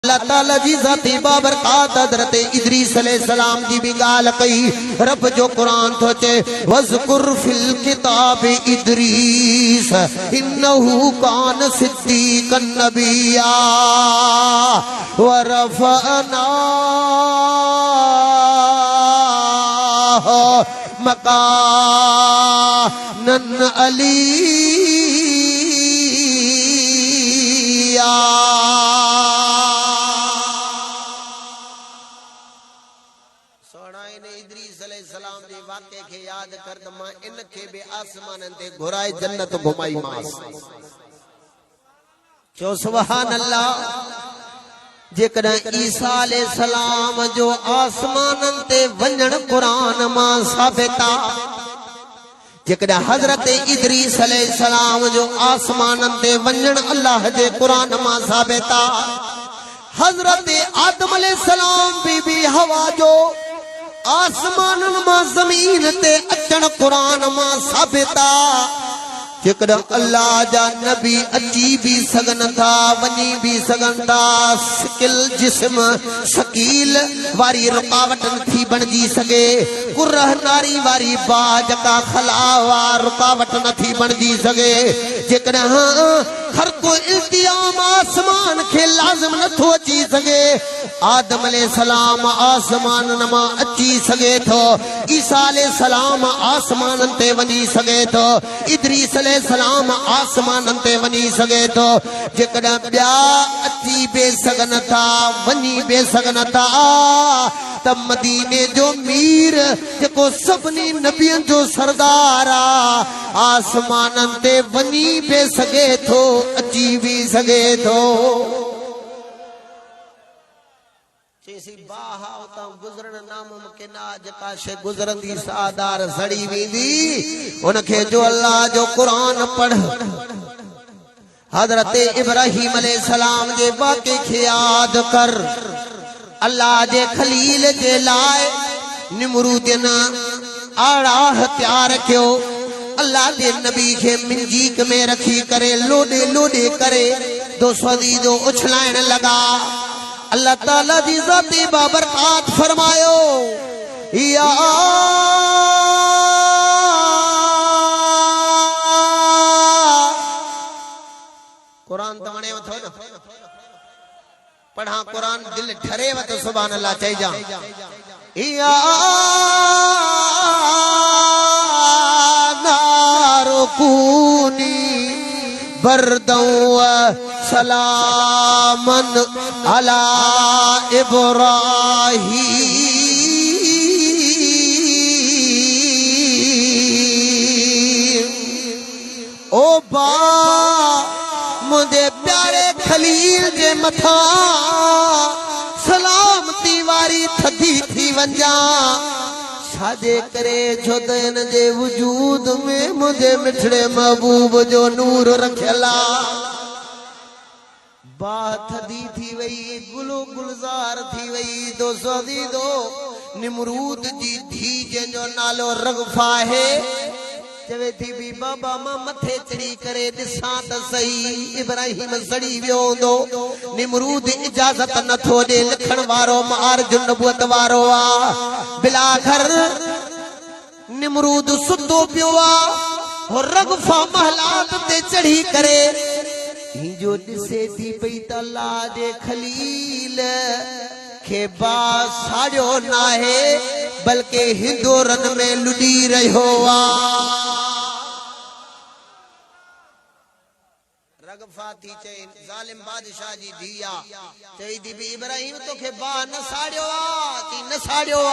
अल्लाह ताला जी ज़ाती बाबरकात हज़रत इदरीस अलैहिस्सलाम जी भी गाल कई। रब जो कुरान थो चे वज़कुर फिल किताब इदरीस इन्नहु कान सिद्दीक़न नबिय्या व रफ़अनाहु मकानन अलिय्या। इदरीस दे वाक़े के याद कर दमा इनके बे आसमान ते घुराए जन्नत घुमाई मास चो सुभान अल्लाह। जेकॾहिं ईसा अलैहिस्सलाम जो आसमान ते वञण कुरान मां साबित आ, जेकॾहिं हज़रत इदरीस अलैहिस्सलाम जो आसमान ते वञण अल्लाह जे कुरान मां साबित आ, हज़रत आदम अलैहिस्सलाम बीबी हवा जो आसमान मां जमीन ते अचण कुरान मां साबित आ। जेकॾहिं अल्लाह जा नबी अची भी सघन था, वञी भी सघन था, शिकिल जिस्म शकील वारी रुकावट नथी बणजी सघे, कुरह नारी वारी बाज का खलावा रुकावट नथी बणजी सघे। जेकॾहिं हर को इल्तियाम आसमान के लाज़िम नथो अची सघे, आदम अलैहिस्सलाम आसमान मां अची सघे थो, ईसा अलैहिस्सलाम आसमान ते वञी सघे थो, इदरीस अलैहिस्सलाम आसमान ते वञी सघे थो। जेकॾहिं ॿिया अची बे सघन था, वञी बे सघन था, त मदीने जो मीर जेको सभिनी नबियनि जो सरदार आ, आसमान ते वञी बे सघे थो, अची भी सघे थो। चेसी बाहा उतां गुज़रण नामुमकिन आ, जेका शइ गुज़रंदी सादार सड़ी वेंदी, उनखे जो अल्लाह जो कुरान पढ़। हज़रत इब्राहीम अलैहिस्सलाम जे वाक़े खे याद कर। अल्लाह जे खलील जे लाए निमरूदन आड़ा हथियार कयो, अल्लाह जे नबी खे मिंजीक में रखी करे लोडे लोडे करे दोसदी जो उछलाइण लगा। अल्लाह ताला जी ज़ाती बाबरकात फरमायो, या कुरान तवणे थो न पढ़ा, कुरान दिल ठरे व तो सुभान अल्लाह चई जा। या नारुकूनी बरदौ सलामन अला इब्राहीम। ओ बा मुझे प्यारे खलील जे मथा सलामती वारी थदी थी वंजा, छाजे करे छो त इन जे वजूद में मुझे मिठड़े महबूब जो नूर रखियला। बा थदी थी वई, गुलो गुलजार थी वई, दोसदी दो निमरूद जी धी जंहिंजो नालो रगफा है, चवे थी भी बाबा मां मथे चढ़ी करे ॾिसां त सही इब्राहीम सड़ी वियो हूंदो। निमरूद इजाज़त नथो ॾे, लिखण वारो मार्ज नबूअत वारो आ। बिलाखर निमरूद सुतो पियो आ, रगफा महलात ते चढ़ी करे जो ॾिसे थी पई त अल्लाह जे खलील खे बा साड़ियो नाहे, बल्कि हिंदोरन में लुडी रहियो आ। रगफा थी चई ज़ालिम बादशाह जी धिया चई थी भी इब्राहीम तोखे बा न साड़ियो आ, ती न साड़ियो आ,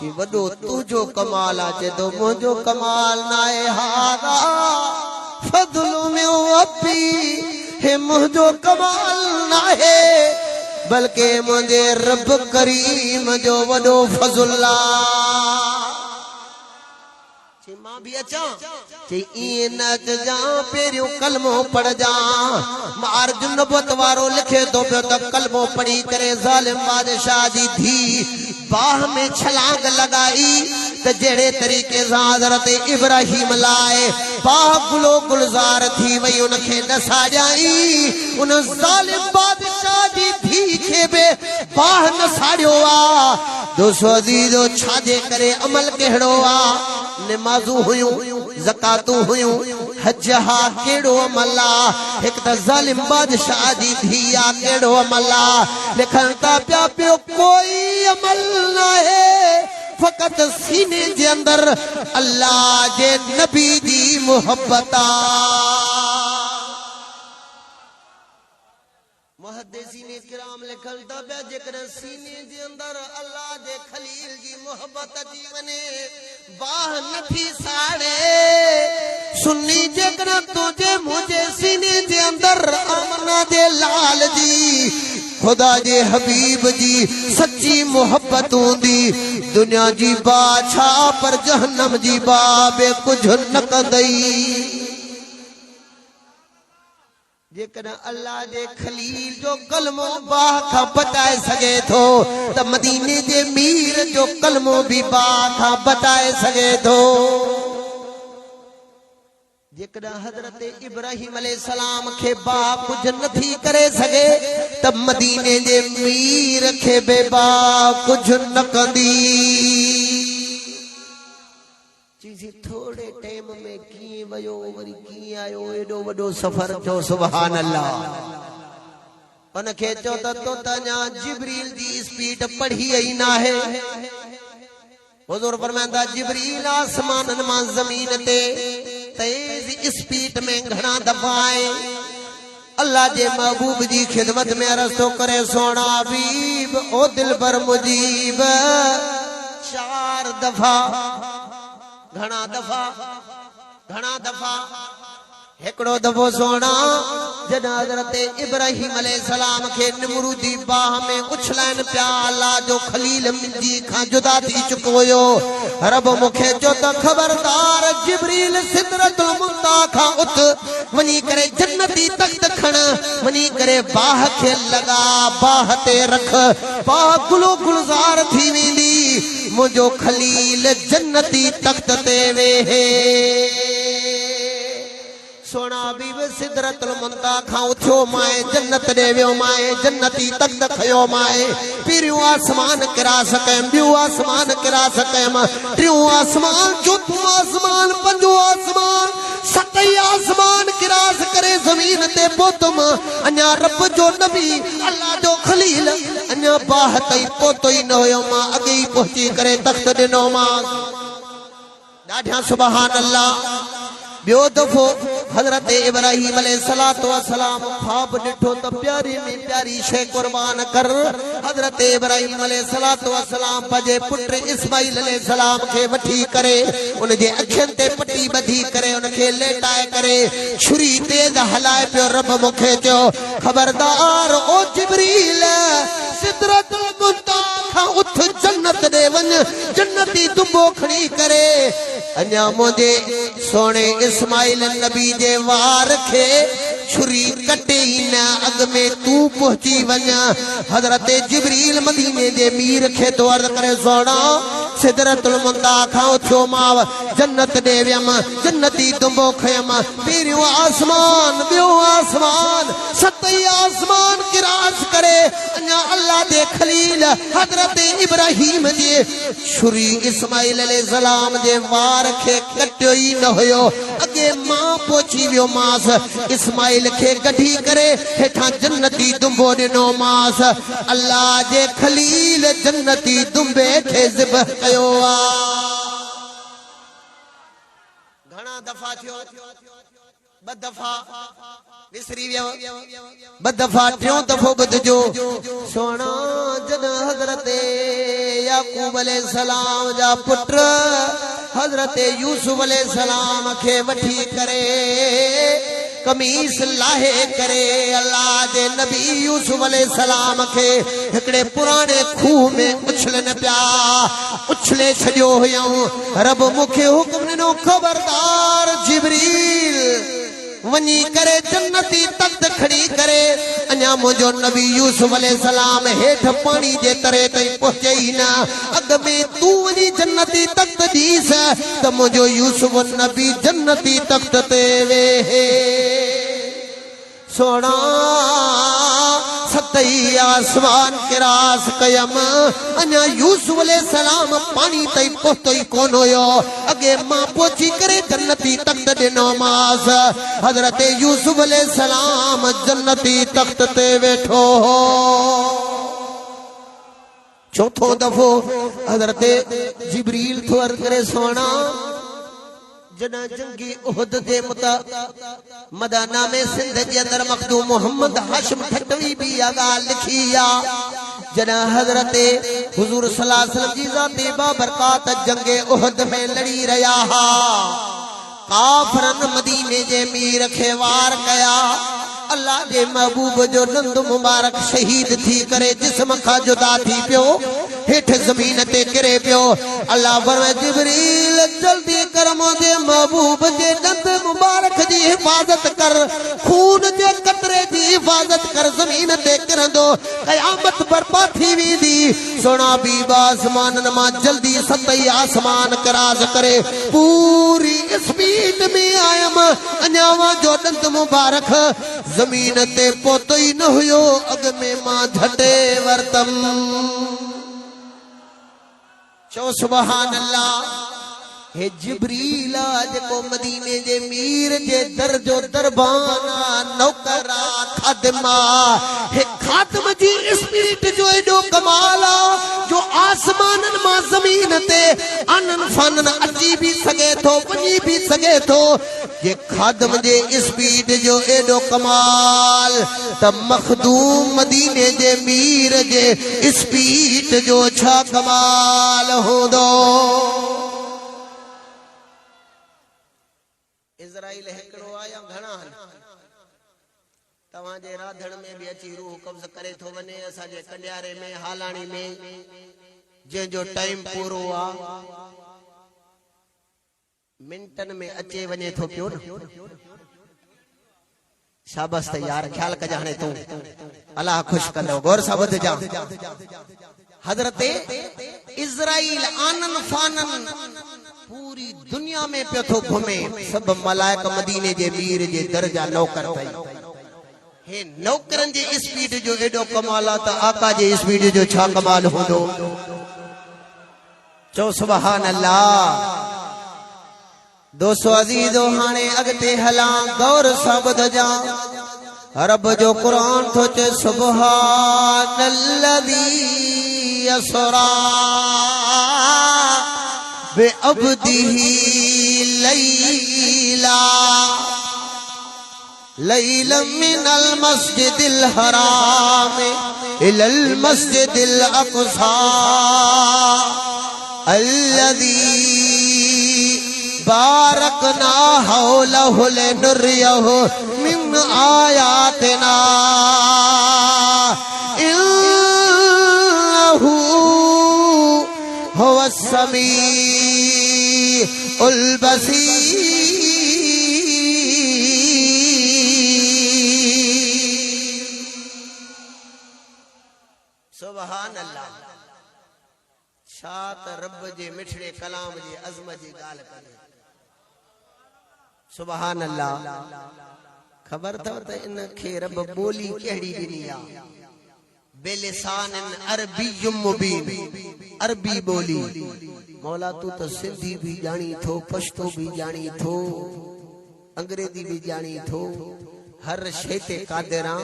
ची वॾो तुंहिंजो कमाल आ, चे तो मुंहिंजो कमाल नाहे, हादा फज़लु में अपी हे मुंहिंजो कमाल नाहे, बल्कि मुझे रब करीम जो वडो फज़ल आ। मां भी अचा चे ईअं न अचजा, पहिरियों कलमो पढ़ जा। मार्ज नबूअत वारो लिखे थो पियो त कलमो पढ़ी करे ज़ालिम बादशाह जी धी बाह में छलांग लगाई, त जहिड़े तरीक़े सां हज़रत इब्राहीम लाए बाह गुलो गुलजार थी वई, उनखे न साॼाई। उन ज़ालिम बादशाह जी धी बाह न साड़ियो आ दोस्तो अजीजो छाजे करे अमल केड़ो आ नमाजू हुयूं ज़कातू हुयूं हज हा केड़ो अमल आ एक त ज़ालिम बादशाह जी धिया केड़ो अमल आ लिखन ता पिया पियो कोई अमल न है फकत सीने जे अंदर अल्लाह जे नबी जी मोहब्बत मुहद्दिसीन किराम लिखल ता पिया जेकर सीने जे अंदर अल्लाह जे खलील जी मोहब्बत जी वने बाह नथी साड़े सुन्नी जेकर तुझे मुझे सीने जे अंदर आमना जे लाल जी खुदा जे हबीब जी सच्ची मोहब्बत होंदी दुनिया जी बादशाह पर जहन्नम जी बाबे कुछ न कंदई जेकर अल्लाह जे खलील जो कलमो बाह खां बचाए सके थो त मदीने जे मीर जो कलमो भी बाह खां बचाए सके थो जेकर हजरत इब्राहिम अलैहिस्सलाम खे बाह कुछ नथी करे सके त मदीने जे मीर खे बे बाह कुछ न कंदी चीज़ी थोड़े टाइम में की वयो वरी की आयो एडो वडो सफर जो सुभान अल्लाह उनखे चो तो तन्या जिब्रील जी स्पीड पढ़ी आई ना है हुजूर फरमांदा जिब्रील आसमान मां जमीन ते तेज स्पीड में घना दफा आए अल्लाह जे महबूब जी खिदमत में अर्ज तो करे सोना हबीब ओ दिलबर मुजीब 4 दफा घना दफा एकड़ो दफो सोना जॾहिं हज़रत इब्राहिम अलैहिस्सलाम खे निमरूदी बाह में उछलाइन पिया अल्लाह जो खलील जी खां जुदा थी चुको हुयो रब मूंखे चयो त खबरदार जिब्रील सिदरतुल मुंतहा खां उत वञी करे जन्नती तख्त खण वञी करे बाह खे लगा बाह ते रख बाह गुलो गुलजार थी वेंदी मुंहिंजो खलील जन्नती तख्त ते वेहे सोना बीब सिदरतुल मुंतहा खां उथियो माए जन्नत दे वियो माए जन्नती तख्त खयो माए पिरियों आसमान किरा सकम बियो आसमान किरा सकम टियों आसमान चौथों आसमान पंजो आसमान सतई आसमान किरास करे जमीन ते पोतम अन्या रब जो नबी अल्लाह जो खलील अन्या बाह तई पोतो ही न होयो मां अगे ही पहुंची करे तख्त दिनो मां ॾाढा सुभान अल्लाह बियो दफो हजरत इब्राहिम अलैहिस्सलातु वस्सलाम ख्वाब ॾिठो त प्यारी में प्यारी शे कुर्बान कर हजरत इब्राहिम अलैहिस्सलातु वस्सलाम पंहिंजे पुट इस्माइल अलैहिस्सलाम खे वठी करे उन जे अखियुनि ते पटी ॿधी करे उन खे लेटाए करे छुरी तेज हलाए पियो रब मूंखे चयो खबरदार ओ जिब्रील सिदरतुल मुंतहा खां उथ जन्नत ॾे वञ जन्नती दुबो खणी करे अन्या मुझे सोने इस्माइल नबी जे वार खे छुरी कटे ही न अग में तू पहुंची वञा हजरत जिब्रील मदीने जे मीर खे तो अर्ज करे सोना सिदरतुल मुंतहा खां उथियो माव जन्नत ॾे वियम जन्नती दुंबो खयम पहिरियों आसमान ॿियो आसमान सतई आसमान किरास करे अन्या अल्लाह दे खलील हजरत इब्राहिम जे छुरी इस्माइल अलैहिस्सलाम जे वार खे कटियो ई न हुयो अगे मां पहुची वियो मास इस्माइल खे गढ़ी करे हेठां जन्नती दुंबो ॾिनो मास अल्लाह जे खलील जन्नती दुंबे खे ज़िबह कयो आ घणा दफ़ा थियो ब दफ़ा विसरी वियो ब दफ़ा टियों दफ़ो ॿुधजो सोना जॾहिं हज़रत याकूब अलैहिस्सलाम जा पुट हज़रत यूसुफ अलैहिस्सलाम खे वठी करे कमीस लाहे करे अल्लाह दे नबी यूसुफ अलैहिस्सलाम खे हिकड़े पुराने खूह में उछलन पिया उछले छॾियो हुयऊं रब मूंखे हुक्म ॾिनो खबरदार जिब्रील वनी करे जन्नती तख्त खड़ी करे अन्या मुझो नबी यूसुफ अलैहिस्सलाम हेठ पानी जे तरे तई पहुंचे ही ना अग में तू वनी जन्नती तख्त दीस त मुझो यूसुफ नबी जन्नती तख्त ते वेहे सोना सतई आसमान के रास कयम अञा यूसुफ अलैहिस्सलाम पानी तई पहुतो ही कोन हुयो अगे मां पोची करे जन्नती तख्त ॾिनो मास हजरत यूसुफ अलैहिस्सलाम जन्नती तख्त ते वेठो हो चौथो दफो हजरत जिब्रील थो अर्ज़ करे सोना जना जंगी उहद दे मुता मदाना में सिंध के अंदर मखदूम मोहम्मद हाशिम ठटवी भी आगा लिखिया जना हजरत हुजूर सल्लल्लाहु अलैहि वसल्लम जी जाते बाबरकात जंगे उहद में लड़ी रहा हा काफरन मदीने जे मीर खे वार कया अल्लाह जे महबूब जो नंद मुबारक शहीद थी करे जिस्म खा जुदा थी पियो हेठ जमीन ते गिरे पियो अल्लाह फरमाए जिब्रील जल्दी कर मुझे महबूब जे नंद मुबारक जी हिफाजत कर खून जे कतरे जी हिफाजत कर जमीन ते किरंदो कयामत बर्पा थी वेंदी सोना बीबा आसमान मा जल्दी सतई आसमान कराज करे पूरी स्पीड में आयम अन्यावा जो नंद मुबारक जमीन ते पोतो ही न हुयो अग में मां झटे वर्तम चो सुभान अल्लाह हे जिब्रील जेको मदीने जे मीर जे दर्जो दरबाना नौकरा खादमा हे खातम जी स्पिरिट जो एडो कमाल जो आसमानन मा जमीन ते अनन फनन अची भी सके थो वञी भी सके थो ये खादम जे स्पीड जो एडो कमाल त मखदूम मदीने जे मीर जे स्पीड जो छा कमाल होदो इज़राइल हेकड़ो आया घणा तवां जे राधण में भी अची रूह कब्ज़ करे थो वने असा जे कंडियारे में हालाणी में जे जो टाइम पूरो आ मिनटन में अचे वने थो पियो न शाबाश यार ख्याल कजा हने तू अल्लाह खुश कंदो गौर सां ॿुध जा हजरत इज़राइल आनन फानन पूरी दुनिया में पियो थो घुमे सब मलाइक मदीने जे मीर जे दर्जा नौकर थई हे नौकरन जे स्पीड जो एडो कमाल त आका जे स्पीड जो छा कमाल होदो चो सुभान अल्लाह दोस्तों अजीजो हाने अगते हला गौर सां ॿुध जा रब जो कुरान थो चे सुभानल्लज़ी यसरा बेअब्दिही लैला लैला मिनल मस्जिदिल हराम इलल मस्जिदिल अक़सा अल्लज़ी बारकना हौलहु लिनुरियहु मिन आयातिना इन्नहु हुवस समीउल बसीर सुभान अल्लाह शात रब जे मिठड़े कलाम जे अज़मत जी गाल करे सुभान अल्लाह खबर थव त इन खे रब बोली केड़ी ॾिनी आ बेलिसान अरबी मुबीन अरबी बोली मौला तू तो सिंधी भी जानी थो पश्तो भी जानी थो अंग्रेजी भी जानी थो हर शे ते कादिरा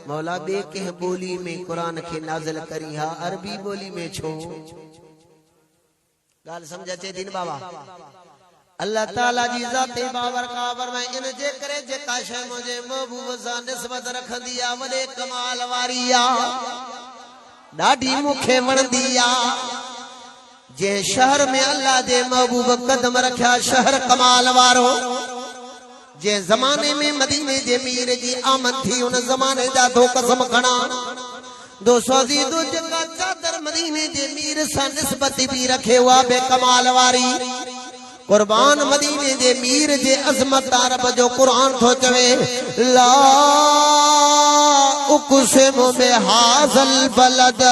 मौला बे के बोली में कुरान के नाज़िल करी हा अरबी बोली में छो गाल समझ अचे दिन बाबा अल्लाह ताला जी ज़ाते बाबर काबर में इन जे करे जे का शय मुझे महबूब सा निस्बत रखंदी आ वडे कमाल वारी आ डाडी मुखे वणदी आ जे शहर में अल्लाह जे महबूब कदम रखया शहर कमाल वारो जे जमाने में मदीने जे मीर जी आमद थी उन जमाने जा दो कसम खणा दो सौदी दो जका चादर मदीने जे मीर सा निस्बत भी रखे हुआ बे कमाल वारी कुर्बान मदीने जे मीर जे अजमत रब जो कुरान थो चवे ला उक़सिमु बिहाज़ल बलद,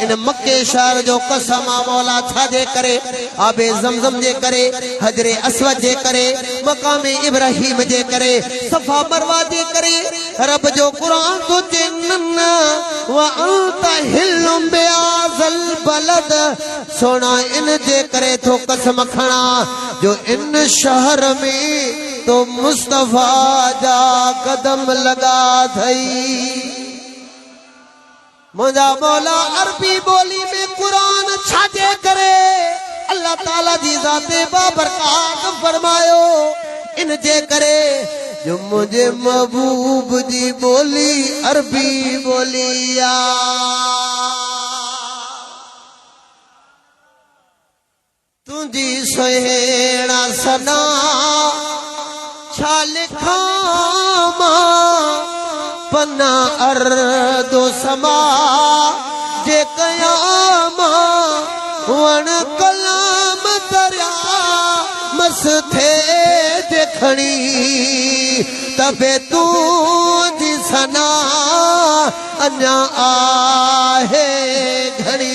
इन मक्के शहर जो कसम आ मौला छाजे करे, आबे ज़मज़म जे करे, हजरे अस्वद जे करे, मकाम इब्राहिम जे करे, सफ़ा मरवा जे करे, रब जो कुरान तो चेनन व अंत हिल्लुम बिहाज़ल बलद, सोना इन जे करे तो कसम खणा जो इन शहर में तो मुस्तफा जा कदम लगा थई। मुझा मौला अरबी बोली में कुरान छाजे करे, अल्लाह ताला जी ज़ाते बाबरकात फरमायो इन जे करे जो मुझे महबूब जी बोली अरबी बोलिया। तुझी सुहेड़ा सना छा लिखा पन्ना अर्दो समा जे कयामा वण कलाम दरिया मस थे देखणी तबे तू जी सना अञा आहे घणी।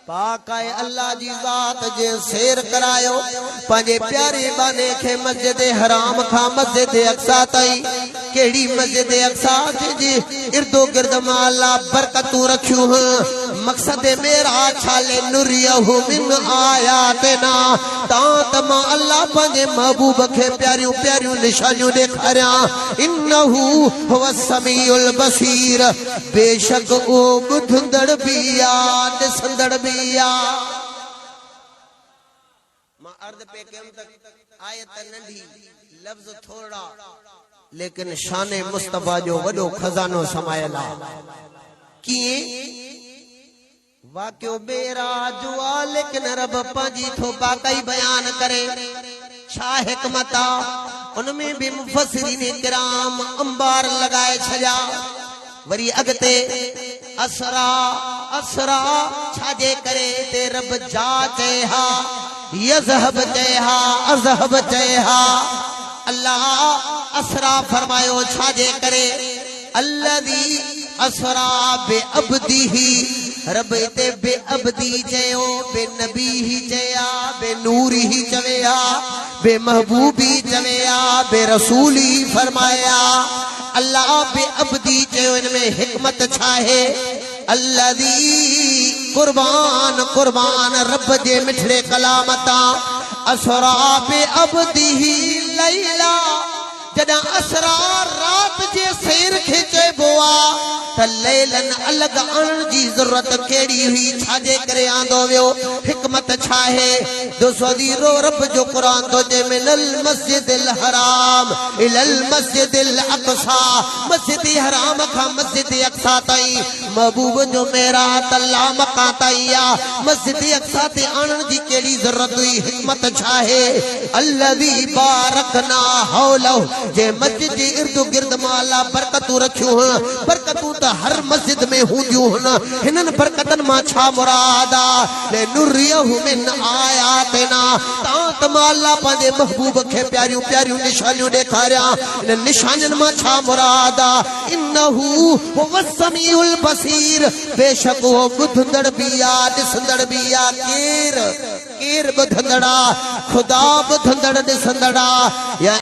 पाक आहे अल्लाह जी ज़ात जे शेर करायो पंहिंजे प्यारे बाने खे मस्जिद हराम खां मस्जिद अक्सा ताईं। केड़ी मस्जिद अक्सा जे इर्दो गिर्द मां अल्लाह बरकतूं रखियूं हैं। मकसद मेरा छाले नुरियहु मिन आयातना, तां त मां अल्लाह पंहिंजे महबूब खे प्यारियूं प्यारियूं निशानियूं ॾेखारियां। इन्नहु हुव समीउल बसीर, बेशक ओ ॿुधंदड़ बि आहे ॾिसंदड़ बि आहे। मां अर्ज़ पे कयमि त आयत नंढी लफ्ज़ थोड़ा लेकिन शान मुस्तफा जो वॾो खजानो समायल आहे। कीअं वाक़ियो बेराज आहे लेकिन रब पंहिंजी थो बाक़ई बयान करे। छा हिकमत आहे उनमें भी मुफस्सिरीन किराम अंबार लगाए छॾिया। वरी अॻिते असरा असरा छाजे करे ते रब जा चए हा, यज़हब चए हा, अज़हब चए हा। अल्लाह असरा फरमायो छाजे करे, अल्लज़ी असरा बे अब्दिही, रब इते बे अब्दी चयो, बे नबी ही चया, बे नूर ही चवया, बे महबूबी चवया, बे रसूली फरमाया। अल्लाह बे अब्दी चयो, इनमें हिकमत छा है? अल्लज़ी कुर्बान कुर्बान रब जे मिठड़े कलामता। असरा बे अब्दिही लैला, जॾहिं असरा रात जे शेर खे चइबो आहे त लैलन अलग आणण जी ज़रूरत कहिड़ी हुई? छाजे करे आंदो वियो? हिकमत छा है? दोसो रब जो कुरान तो जे मिनल मस्जिदिल हराम इलल मस्जिदिल अक़सा, मस्जिद हराम खां मस्जिद अक़सा ताईं महबूब जो मेरा तल्ला मका ताईं आ। मस्जिद अक़सा ते आणण जी कहिड़ी ज़रूरत हुई? हिकमत छा है? अल्लज़ी बारकना हौलहु, जे मस्जिद जे इर्दो गिर्द मां अल्लाह बरकतूं रखियूं हैं। बरकतूं त हर मस्जिद में हूंदियूं आहिनि। हिननि बरकतनि मां छा मुराद आहे? ले नुरियहु मिन आयातना, तां त मां अल्लाह पंहिंजे महबूब खे प्यारियूं प्यारियूं निशानियूं ॾेखारियां। इन निशानियुनि मां छा मुराद आहे? इन्नहु हुव समीउल बसीर, बेशक उहो ॿुधंदड़ बि आहे ॾिसंदड़ बि आहे। केर केर ॿुधंदड़ आहे? ख़ुदा ॿुधंदड़ ॾिसंदड़ आहे।